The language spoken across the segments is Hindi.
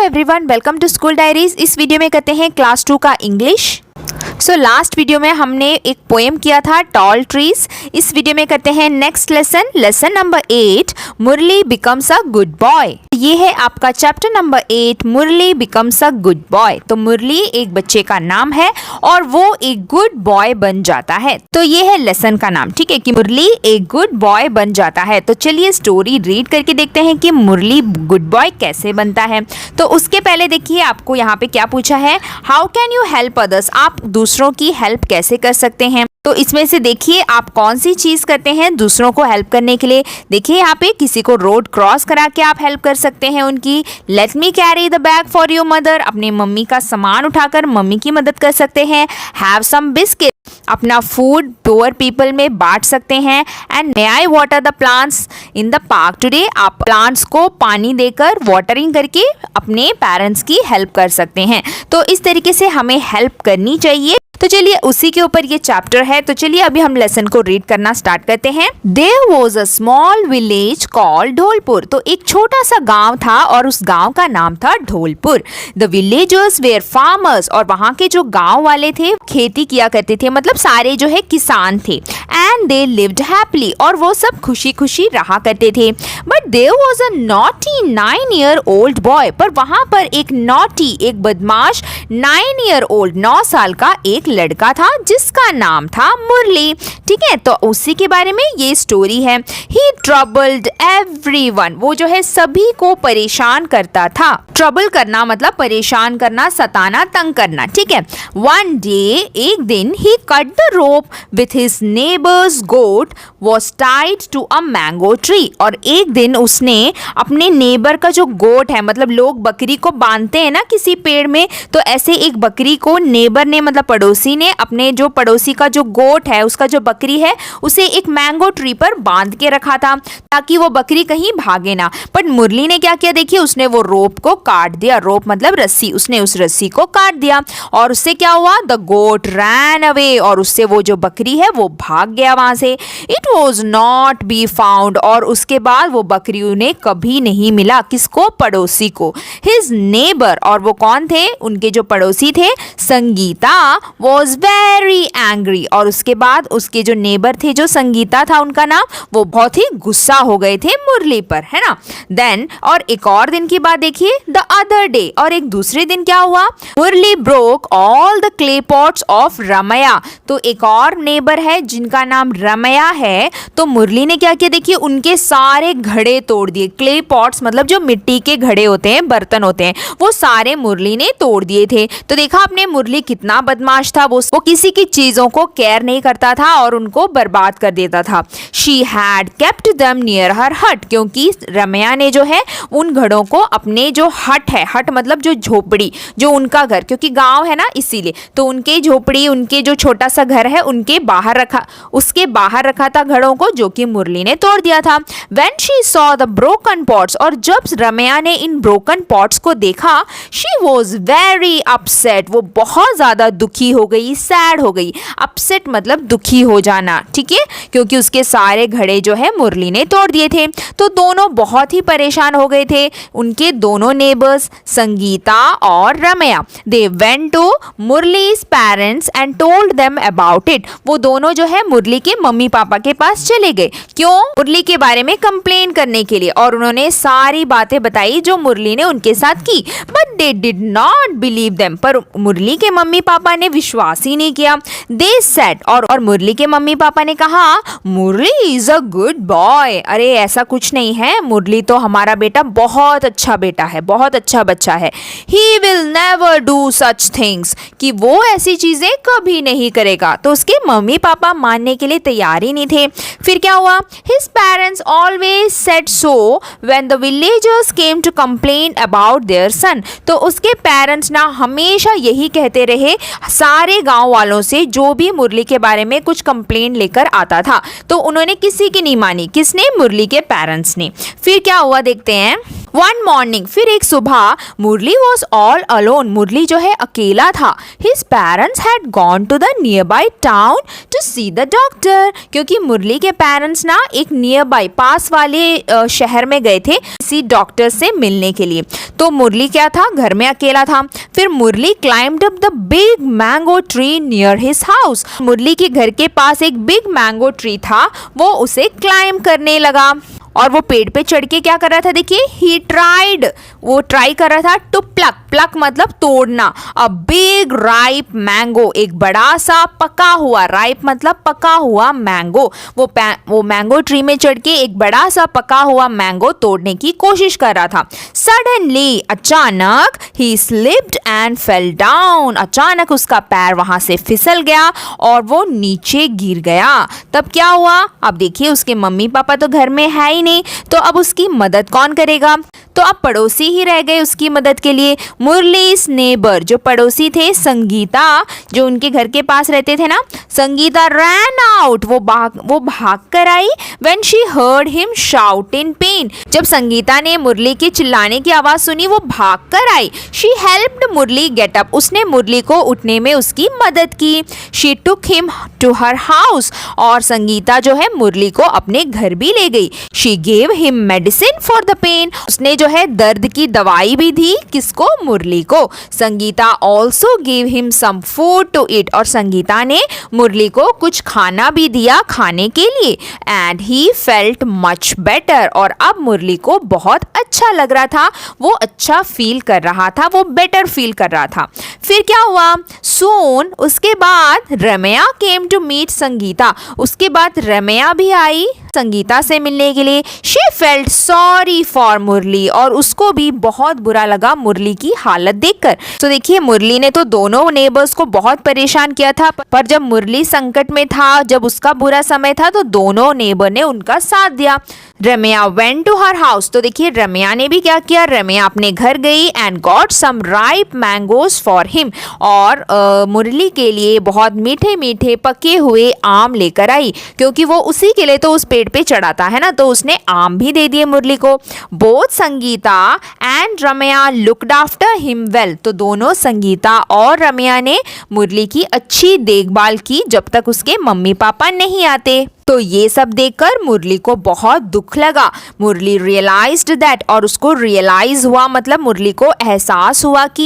Everyone, welcome to school diaries. इस वीडियो में करते हैं क्लास 2 का इंग्लिश। लास्ट वीडियो में हमने एक पोएम किया था टॉल ट्रीज। इस वीडियो में करते हैं next lesson number 8, Murali becomes a good boy. ये है आपका chapter number 8, Murali becomes a good boy. तो मुरली एक बच्चे का नाम है और वो एक गुड बॉय बन जाता है। तो ये है लेसन का नाम, ठीक है, कि मुरली एक गुड बॉय बन जाता है। तो चलिए स्टोरी रीड करके देखते हैं कि मुरली गुड बॉय कैसे बनता है। तो उसके पहले देखिए आपको यहाँ पे क्या पूछा है, how can you help others, आप दूसरों की हेल्प कैसे कर सकते हैं। तो इसमें से देखिए आप कौन सी चीज करते हैं दूसरों को हेल्प करने के लिए। देखिए यहाँ पे किसी को रोड क्रॉस करा के आप हेल्प कर सकते हैं उनकी। Let me carry the bag for your mother, अपने मम्मी का सामान उठाकर मम्मी की मदद कर सकते हैं। हैव सम बिस्किट, अपना फूड पुअर पीपल में बांट सकते हैं। And may I water the plants in the park today, आप प्लांट्स को पानी देकर वाटरिंग करके अपने पेरेंट्स की हेल्प कर सकते हैं। तो इस तरीके से हमें हेल्प करनी चाहिए। तो चलिए उसी के ऊपर ये चैप्टर है। तो चलिए अभी हम लेसन को रीड करना स्टार्ट करते हैं। There was a small village called Dholpur. तो एक छोटा सा गांव था और उस गांव का नाम था Dholpur. The villagers were farmers, और वहाँ के जो गांव वाले थे खेती किया करते थे, मतलब सारे जो है किसान थे। And they lived happily, और वो सब खुशी खुशी रहा करते थे। But there was a naughty 9-year-old boy, पर वहाँ पर एक naughty, एक बदमाश 9-year-old 9 साल का एक लड़का था जिसका नाम था मुरली। ठीक है, तो उसी के बारे में ये स्टोरी है। He troubled everyone, वो जो है सभी को परेशान करता था। ट्रबल करना मतलब परेशान करना, सताना, तंग करना। ठीक है, One day, एक दिन, he cut the rope with his neighbor's goat was tied to a mango tree, और एक दिन उसने अपने नेबर का जो गोट है, मतलब लोग बकरी को बांधते हैं ना किसी पेड़ में, तो ऐसे एक बकरी को नेबर ने, मतलब पड़ोसी ने, अपने जो पड़ोसी का जो गोट है, उसका जो बकरी है, उसे एक मैंगो ट्री पर बांध के रखा था ताकि वो बकरी कहीं भागे ना। बट मुरली ने क्या किया, देखिए उसने वो रोप को काट दिया। रोप मतलब रस्सी, उसने उस रस्सी को काट दिया और उससे क्या हुआ, द गोट रैन अवे, और उससे वो जो बकरी है वो भाग गया वहां से। It was not be found, और उसके बाद वो बकरी उन्हें कभी नहीं मिला। किसको, पड़ोसी को। हिज नेबर, और वो कौन थे, उनके जो पड़ोसी थे, संगीता, वॉज वेरी एंग्री, और उसके बाद उसके जो नेबर थे, जो संगीता था उनका नाम, वो बहुत ही गुस्सा हो गए थे मुरली पर, है ना। देन, और एक और दिन की बात देखिए, द अदर डे, और एक दूसरे दिन क्या हुआ, Murali broke all the clay pots of Ramya. तो एक और नेबर है जिनका नाम रमया है, तो मुरली ने क्या किया, देखिए उनके सारे घड़े तोड़ दिए। क्ले पॉट्स मतलब जो मिट्टी के घड़े होते हैं, बर्तन होते हैं, वो सारे मुरली ने तोड़ दिए थे। तो देखा आपने मुरली कितना बदमाश था। वो किसी की चीजों को केयर नहीं करता था और उनको बर्बाद कर देता था। She had kept them near her हट, क्योंकि रमया ने जो है उन घड़ों को अपने जो हट है, हट मतलब जो झोपड़ी, जो उनका घर, क्योंकि गांव है ना इसीलिए, तो उनके झोपड़ी, उनके जो छोटा सा घर है, उनके बाहर रखा, उसके बाहर रखा था घड़ों को, जो कि मुरली ने तोड़ दिया था। When she saw the broken pots, और जब रमया ने इन ब्रोकन पॉट्स को देखा, she was very upset, वो बहुत ज्यादा दुखी हो गई, सैड हो गई। अपसेट मतलब दुखी हो जाना, ठीक है, क्योंकि उसके सारे घड़े जो है मुरली ने तोड़ दिए थे। तो दोनों बहुत ही परेशान हो गए थे, उनके दोनों नेबर्स, संगीता और Ramya. They went to Murali's parents and told them about it, वो दोनों जो है मुरली के मम्मी पापा के पास चले गए। क्यों, मुरली के बारे में कंप्लेन करने के लिए, और उन्होंने सारी बातें बताई जो मुरली ने उनके साथ की। But they did not believe them, पर मुरली के मम्मी पापा ने विश्वास ही नहीं किया। दे सेड, और मुरली के मम्मी पापा ने कहा, मुरली इज अ गुड बॉय, अरे ऐसा कुछ नहीं है, मुरली तो हमारा बेटा बहुत अच्छा बेटा है, बहुत अच्छा बच्चा है। He will never do such things, कि वो ऐसी चीजें कभी नहीं करेगा। तो उसके मम्मी पापा मानने के लिए तैयार ही नहीं थे। फिर क्या हुआ, his parents always said so when the villagers came to complain about their son, तो उसके पेरेंट्स ना हमेशा यही कहते रहे सारे गांव वालों से, जो भी मुरली के बारे में कुछ कंप्लेन लेकर आता था, तो उन्होंने किसी की नहीं मानी। किसने, मुरली के पेरेंट्स ने। फिर क्या हुआ देखते हैं। वन मॉर्निंग, फिर एक सुबह, Murali was all alone, Murali जो है अकेला था. His parents had gone to the near by town to see the doctor, क्योंकि मुरली के पेरेंट्स ना एक नियर बाई पास वाले शहर में गए थे किसी डॉक्टर से मिलने के लिए. तो मुरली क्या था, घर में अकेला था. फिर Murali climbed up the big mango tree near his house, Murali के घर के पास एक बिग मैंगो ट्री था, वो उसे क्लाइम करने लगा. और वो पेड़ पे चढ़ के क्या कर रहा था, देखिए, ही ट्राइड, वो ट्राई कर रहा था टू प्लक, प्लक मतलब तोड़ना, अ बिग राइप मैंगो, एक बड़ा सा पका हुआ, राइप मतलब पका हुआ मैंगो. वो मैंगो ट्री में चढ़ के एक बड़ा सा पका हुआ मैंगो तोड़ने की कोशिश कर रहा था. सडनली, अचानक, ही स्लिप्ड एंड फेल डाउन, अचानक उसका पैर वहां से फिसल गया और वो नीचे गिर गया. तब क्या हुआ, अब देखिए, उसके मम्मी पापा तो घर में है ही नहीं, तो अब उसकी मदद कौन करेगा. तो अब पड़ोसी ही रह गए उसकी मदद के लिए. मुरलीस नेबर, जो पड़ोसी थे, संगीता, जो उनके घर के पास रहते थे ना, संगीता रैन आउट, वो भाग कर आई. When she heard him shout in pain, जब संगीता ने मुरली के चिल्लाने की आवाज सुनी, वो भाग कर आई. She helped Murali get up, उसने मुरली को उठने में उसकी मदद की. She took him to her house, और संगीता जो है मुरली को अपने घर भी ले गई. She gave him medicine for the pain, उसने जो है दर्द की दवाई भी दी, किसको, मुरली को. Sangeeta also give him some food to eat, और संगीता ने मुरली को कुछ खाना भी दिया खाने के लिए. And he felt much better, और अब मुरली को बहुत अच्छा लग रहा था, वो अच्छा फील कर रहा था, वो बेटर फील कर रहा था. फिर क्या हुआ, सून, उसके बाद रमया केम टू मीट संगीता, उसके बाद रमया भी आई संगीता से मिलने के लिए. शी फेल्ट सॉरी फॉर मुरली, और उसको भी बहुत बुरा लगा मुरली की हालत देखकर. तो देखिए, मुरली ने तो दोनों नेबर्स को बहुत परेशान किया था, पर जब मुरली संकट में था, जब उसका बुरा समय था, तो दोनों नेबर ने उनका साथ दिया. रमया वेंट टू हर हाउस, तो देखिए रमया ने भी क्या किया, रमया अपने घर गई and got some ripe mangoes for him, और मुरली के लिए बहुत मीठे मीठे पके हुए आम लेकर आई, क्योंकि वो उसी के लिए तो उस पेड़ पे चढ़ाता है ना, तो उसने आम भी दे दिए मुरली को. Both Sangeeta and Ramya looked after him well, तो दोनों संगीता और रमया ने मुरली की अच्छी देखभाल की जब तक उसके मम्मी पापा नहीं आते. तो ये सब देखकर मुरली को बहुत दुख लगा. मुरली रियलाइज्ड दैट, और उसको रियलाइज हुआ मतलब मुरली को एहसास हुआ कि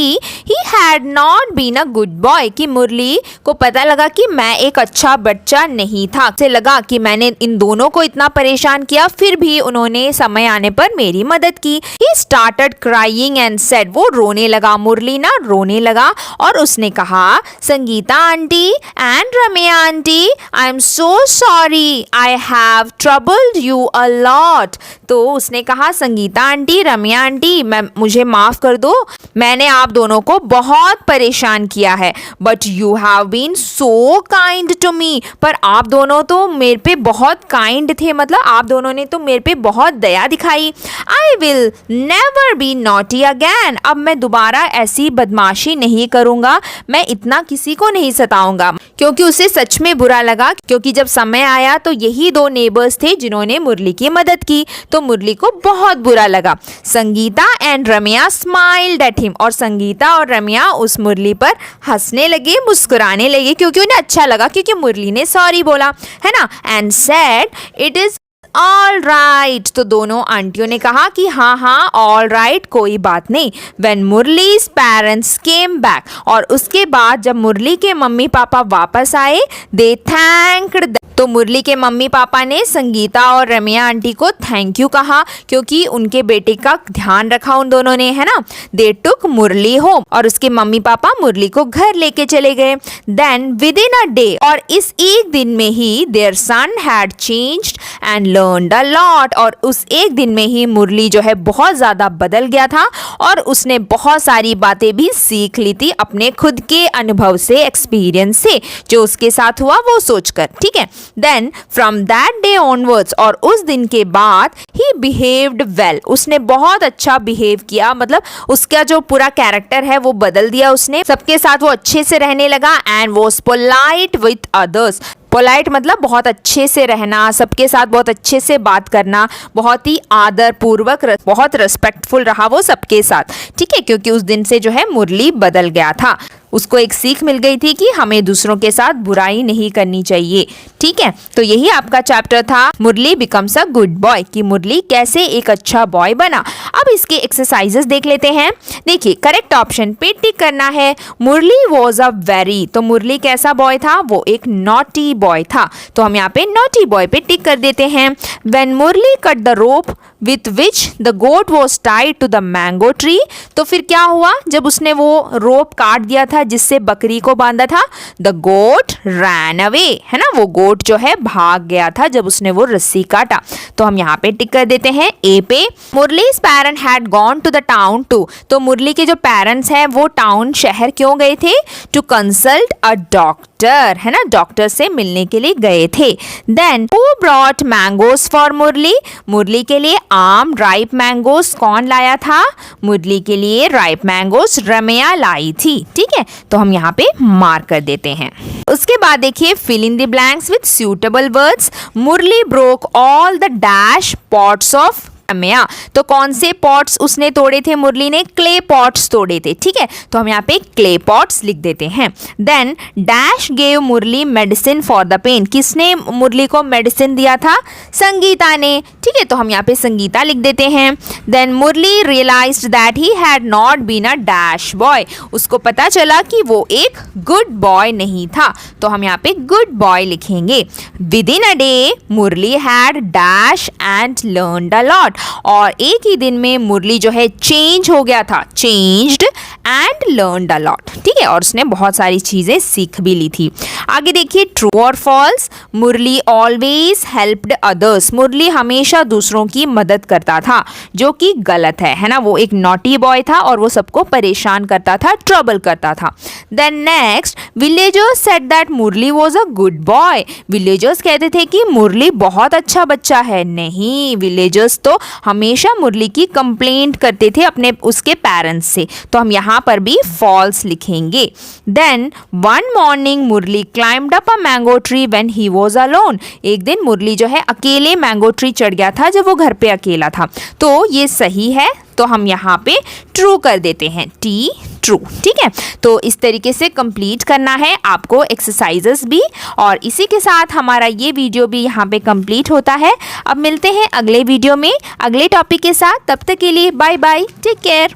he had not been a good boy, कि मुरली को पता लगा कि मैं एक अच्छा बच्चा नहीं था. उसे लगा कि मैंने इन दोनों को इतना परेशान किया, फिर भी उन्होंने समय आने पर मेरी मदद की. He started crying and said, वो रोने लगा, मुरली ना रोने लगा, और उसने कहा, Sangeeta aunty and Ramya aunty, I am so sorry, I have troubled you a lot. तो उसने कहा, संगीता आंटी, रमया आंटी, मुझे माफ कर दो, मैंने आप दोनों को बहुत परेशान किया है. But you have been so kind to me, पर आप दोनों तो मेरे पे बहुत काइंड थे, मतलब आप दोनों ने तो मेरे पे बहुत दया दिखाई. I will never be naughty again, अब मैं दोबारा ऐसी बदमाशी नहीं करूँगा, मैं इतना किसी को नहीं सताऊंगा. क्योंकि उसे सच में बुरा लगा, क्योंकि जब समय आया तो यही दो नेबर्स थे जिन्होंने मुरली की मदद की, तो मुरली को बहुत बुरा लगा. Sangeeta and Ramya smiled at him, और संगीता और रमया उस मुरली पर हंसने लगे, मुस्कुराने लगे, क्योंकि उन्हें अच्छा लगा, क्योंकि मुरली ने सॉरी बोला है ना. And said it is all right, तो दोनों आंटियों ने कहा कि हाँ हाँ ऑल राइट, कोई बात नहीं. व्हेन मुरलीज पेरेंट्स केम बैक, और उसके बाद जब मुरली के मम्मी पापा वापस आए, दे थैंक्ड, तो मुरली के मम्मी पापा ने संगीता और रमया आंटी को थैंक यू कहा, क्योंकि उनके बेटे का ध्यान रखा उन दोनों ने, है ना. दे टुक मुरली होम, और उसके मम्मी पापा मुरली को घर लेके चले गए. Then within a day, और इस एक दिन में ही their son had changed and learned a lot, और उस एक दिन में ही मुरली जो है बहुत ज़्यादा बदल गया था, और उसने बहुत सारी बातें भी सीख ली थी अपने खुद के अनुभव से, एक्सपीरियंस से, जो उसके साथ हुआ वो सोचकर. ठीक है. Then from that day onwards, और उस दिन के बाद, ही बिहेव्ड वेल, उसने बहुत अच्छा बिहेव किया, मतलब उसका जो पूरा कैरेक्टर है वो बदल दिया उसने, सबके साथ वो अच्छे से रहने लगा. And was polite with others, polite मतलब बहुत अच्छे से रहना, सबके साथ बहुत अच्छे से बात करना, बहुत ही आदर पूर्वक, बहुत रिस्पेक्टफुल रहा वो सबके साथ, ठीक है। क्योंकि उस दिन से जो है मुरली बदल गया था, उसको एक सीख मिल गई थी कि हमें दूसरों के साथ बुराई नहीं करनी चाहिए, ठीक है। तो यही आपका चैप्टर था मुरली बिकम्स अ गुड बॉय, कि मुरली कैसे एक अच्छा बॉय बना। अब इसके एक्सरसाइजेस देख लेते हैं। देखिए, करेक्ट ऑप्शन पे टिक करना है। मुरली वॉज अ वेरी, तो मुरली कैसा बॉय था, वो एक नॉटी बॉय था, तो हम यहाँ पे नॉटी बॉय पे टिक कर देते हैं। When Murali cut the rope with which the goat was tied to the mango tree, तो फिर क्या हुआ, जब उसने वो रोप काट दिया था जिससे बकरी को बांधा था, द गोट रैन अवे, है ना, वो गोट जो है भाग गया था जब उसने वो रस्सी काटा। तो हम यहाँ पे टिक कर देते हैं ए पे। Murali's parent had gone to the town too, तो मुरली के जो पेरेंट्स हैं वो टाउन शहर क्यों गए थे, टू कंसल्ट अ डॉक्टर, है ना, डॉक्टर से मिलने के लिए गए थे। Then who brought mangoes for Murali, Murali के लिए आम राइप मैंगोज कौन लाया था, मुरली के लिए राइप मैंगोज रमया लाई थी, ठीक है। तो हम यहाँ पे मार्क कर देते हैं। उसके बाद देखिए, fill in the blanks with suitable words. Murali broke all the dash pots of Ramya, तो कौन से पॉट्स उसने तोड़े थे, मुरली ने क्ले पॉट्स तोड़े थे, ठीक है। तो हम यहाँ पे क्ले पॉट्स लिख देते हैं। Then dash gave Murali medicine for the pain, किसने मुरली को मेडिसिन दिया था, संगीता ने, ठीक है। तो हम यहाँ पे संगीता लिख देते हैं। Then Murali realised that he had not been a dash boy, उसको पता चला कि वो एक गुड बॉय नहीं था, तो हम यहाँ पे गुड बॉय लिखेंगे। Within a day Murali had dash and learned a lot, और एक ही दिन में मुरली जो है चेंज हो गया था, changed and learned a lot, ठीक है, और उसने बहुत सारी चीजें सीख भी ली थी। आगे देखिए, ट्रू और फॉल्स। मुरली ऑलवेज हेल्प्ड अदर्स, मुरली हमेशा दूसरों की मदद करता था, जो कि गलत है ना, वो एक नॉटी बॉय था और वो सबको परेशान करता था, ट्रबल करता था। Then next, villagers said that Murali was a good boy, villagers कहते थे कि मुरली बहुत अच्छा बच्चा है, नहीं, विलेजर्स तो हमेशा मुरली की कंप्लेंट करते थे अपने उसके पेरेंट्स से, तो हम यहाँ पर भी फॉल्स लिखेंगे। Then one morning Murali climbed up a mango tree when he was alone, एक दिन मुरली जो है अकेले मैंगो ट्री चढ़ गया था जब वो घर पे अकेला था, तो ये सही है, तो हम यहाँ पे ट्रू कर देते हैं, टी ट्रू, ठीक है। तो इस तरीके से कंप्लीट करना है आपको एक्सरसाइजेस भी, और इसी के साथ हमारा ये वीडियो भी यहाँ पे कंप्लीट होता है। अब मिलते हैं अगले वीडियो में अगले टॉपिक के साथ, तब तक के लिए बाय बाय, टेक केयर।